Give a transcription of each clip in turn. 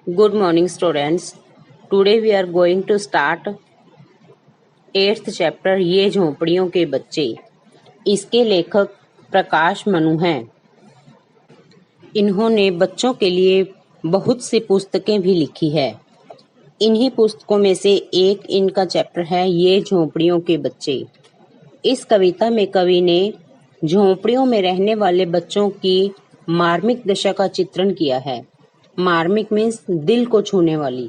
Good morning, students. Today we are going to start 8th chapter ये झोंपड़ियों के बच्चे। इसके लेखक प्रकाश मनु हैं। इन्होंने बच्चों के लिए बहुत सी पुस्तकें भी लिखी है। इन्हीं पुस्तकों में से एक इनका चैप्टर है ये झोंपड़ियों के बच्चे। इस कविता में कवि ने झोंपड़ियों में रहने वाले बच्चों की मार्मिक दशा का चित्रण किया है। मार्मिक मीन्स दिल को छूने वाली।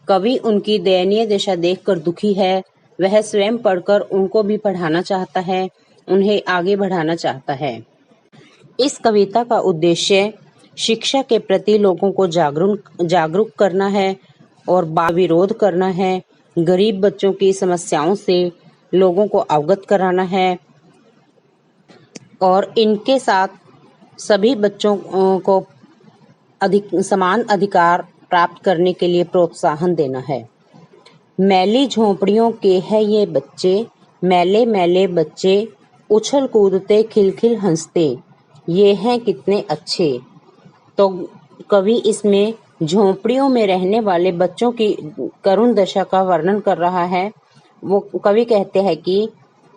कवि उनकी दयनीय दशा देखकर दुखी है। वह स्वयं पढ़कर उनको भी पढ़ाना चाहता है, उन्हें आगे बढ़ाना चाहता है। इस कविता का उद्देश्य शिक्षा के प्रति लोगों को जागरूक करना है और विरोध करना है। गरीब बच्चों की समस्याओं से लोगों को अवगत कराना है और इनके साथ सभी बच्चों को समान अधिकार प्राप्त करने के लिए प्रोत्साहन देना है। मैली झोंपड़ियों के हैं ये बच्चे, मैले मैले बच्चे, उछल कूदते खिलखिल हंसते, ये हैं कितने अच्छे। तो कवि इसमें झोंपड़ियों में रहने वाले बच्चों की करुण दशा का वर्णन कर रहा है। वो कवि कहते हैं कि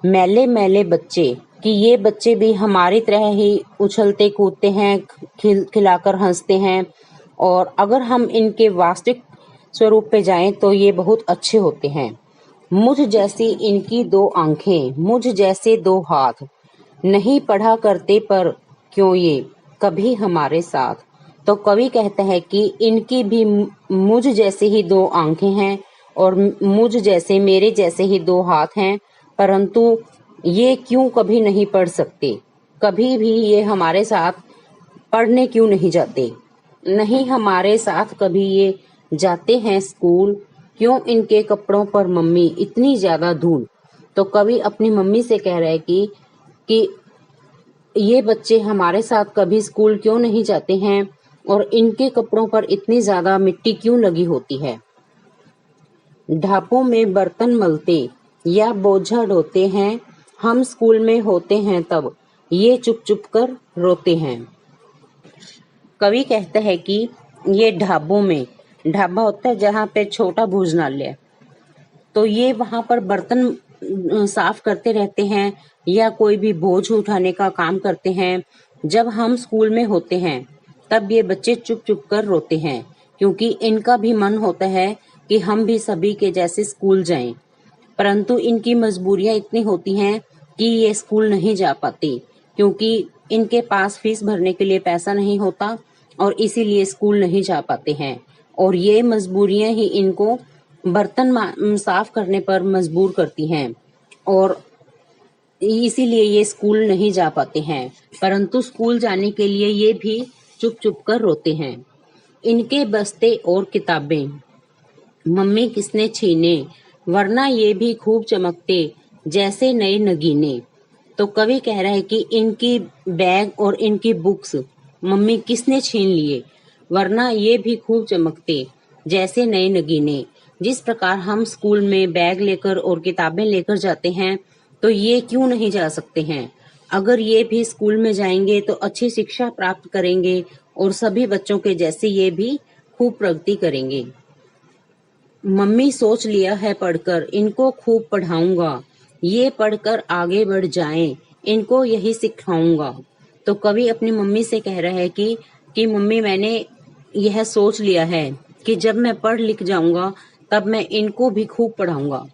मैले मैले बच्चे, कि ये बच्चे भी हमारी तरह ही उछलते कूदते हैं, खिलाकर हंसते हैं, और अगर हम इनके वास्तविक स्वरूप पे जाएं तो ये बहुत अच्छे होते हैं। मुझ जैसी इनकी दो आंखें, मुझ जैसे दो हाथ, नहीं पढ़ा करते पर क्यों ये कभी हमारे साथ। तो कवि कहते हैं कि इनकी भी मुझ जैसे ही दो आंखें हैं और मुझ जैसे, मेरे जैसे ही दो हाथ हैं, परंतु ये क्यों कभी नहीं पढ़ सकते। कभी भी ये हमारे साथ पढ़ने क्यों नहीं जाते, नहीं हमारे साथ कभी ये जाते हैं स्कूल, क्यों इनके कपड़ों पर मम्मी इतनी ज्यादा धूल। तो कवि अपनी मम्मी से कह रहे हैं कि ये बच्चे हमारे साथ कभी स्कूल क्यों नहीं जाते हैं और इनके कपड़ों पर इतनी ज्यादा मिट्टी क्यों लगी होती है। ढापों में बर्तन मलते या बोझा ढोते हैं, हम स्कूल में होते हैं तब ये चुप चुप कर रोते हैं। कवि कहते हैं कि ये ढाबों में, ढाबा होता है जहाँ पे छोटा भोजनालय, तो ये वहां पर बर्तन साफ करते रहते हैं या कोई भी बोझ उठाने का काम करते हैं। जब हम स्कूल में होते हैं तब ये बच्चे चुप चुप कर रोते हैं, क्योंकि इनका भी मन होता है कि हम भी सभी के जैसे स्कूल जाएं, परंतु इनकी मजबूरियां इतनी होती हैं कि ये स्कूल नहीं जा पाते, क्योंकि इनके पास फीस भरने के लिए पैसा नहीं होता और इसीलिए स्कूल नहीं जा पाते हैं। और ये मजबूरियां ही इनको बर्तन साफ करने पर मजबूर करती हैं और इसीलिए ये स्कूल नहीं जा पाते हैं, परंतु स्कूल जाने के लिए ये भी चुप चुप कर रोते हैं। इनके बस्ते और किताबें मम्मी किसने छीने, वरना ये भी खूब चमकते जैसे नए नगीने। तो कवि कह रहा है कि इनकी बैग और इनकी बुक्स मम्मी किसने छीन लिए, वरना ये भी खूब चमकते जैसे नए नगीने। जिस प्रकार हम स्कूल में बैग लेकर और किताबें लेकर जाते हैं, तो ये क्यों नहीं जा सकते हैं। अगर ये भी स्कूल में जाएंगे तो अच्छी शिक्षा प्राप्त करेंगे और सभी बच्चों के जैसे ये भी खूब प्रगति करेंगे। मम्मी सोच लिया है पढ़कर इनको खूब पढ़ाऊंगा, ये पढ़कर आगे बढ़ जाएं, इनको यही सिखाऊंगा। तो कवि अपनी मम्मी से कह रहा है कि मम्मी मैंने यह सोच लिया है कि जब मैं पढ़ लिख जाऊंगा तब मैं इनको भी खूब पढ़ाऊंगा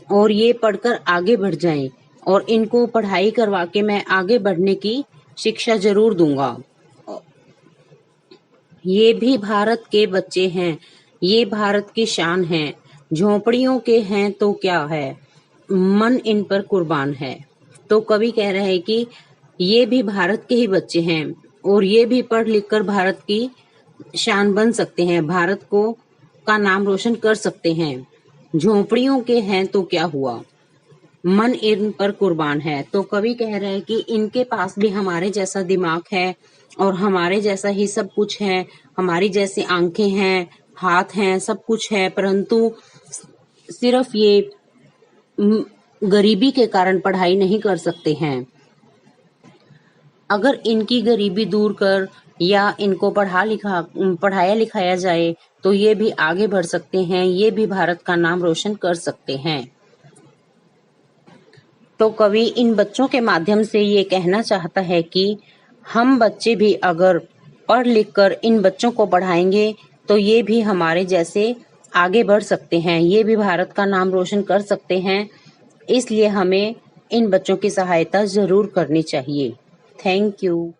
और ये पढ़कर आगे बढ़ जाएं और इनको पढ़ाई करवा के मैं आगे बढ़ने की शिक्षा जरूर दूंगा। ये भी भारत के बच्चे हैं, ये भारत की शान है, झोंपड़ियों के हैं तो क्या है, मन इन पर कुर्बान है। तो कवि कह रहे हैं कि ये भी भारत के ही बच्चे हैं और ये भी पढ़ लिख कर भारत की शान बन सकते हैं, भारत को का नाम रोशन कर सकते हैं। झोंपड़ियों के हैं तो क्या हुआ, मन इन पर कुर्बान है। तो कवि कह रहे हैं कि इनके पास भी हमारे जैसा दिमाग है और हमारे जैसा ही सब कुछ है, हमारी जैसी आंखें हैं, हाथ हैं, सब कुछ है, परंतु सिर्फ ये गरीबी के कारण पढ़ाई नहीं कर सकते हैं। अगर इनकी गरीबी दूर कर या इनको पढ़ाया लिखाया जाए तो ये भी आगे बढ़ सकते हैं, ये भी भारत का नाम रोशन कर सकते हैं। तो कवि इन बच्चों के माध्यम से ये कहना चाहता है कि हम बच्चे भी अगर पढ़ लिख कर इन बच्चों को पढ़ाएंगे तो ये भी हमारे जैसे आगे बढ़ सकते हैं, ये भी भारत का नाम रोशन कर सकते हैं। इसलिए हमें इन बच्चों की सहायता जरूर करनी चाहिए। Thank you.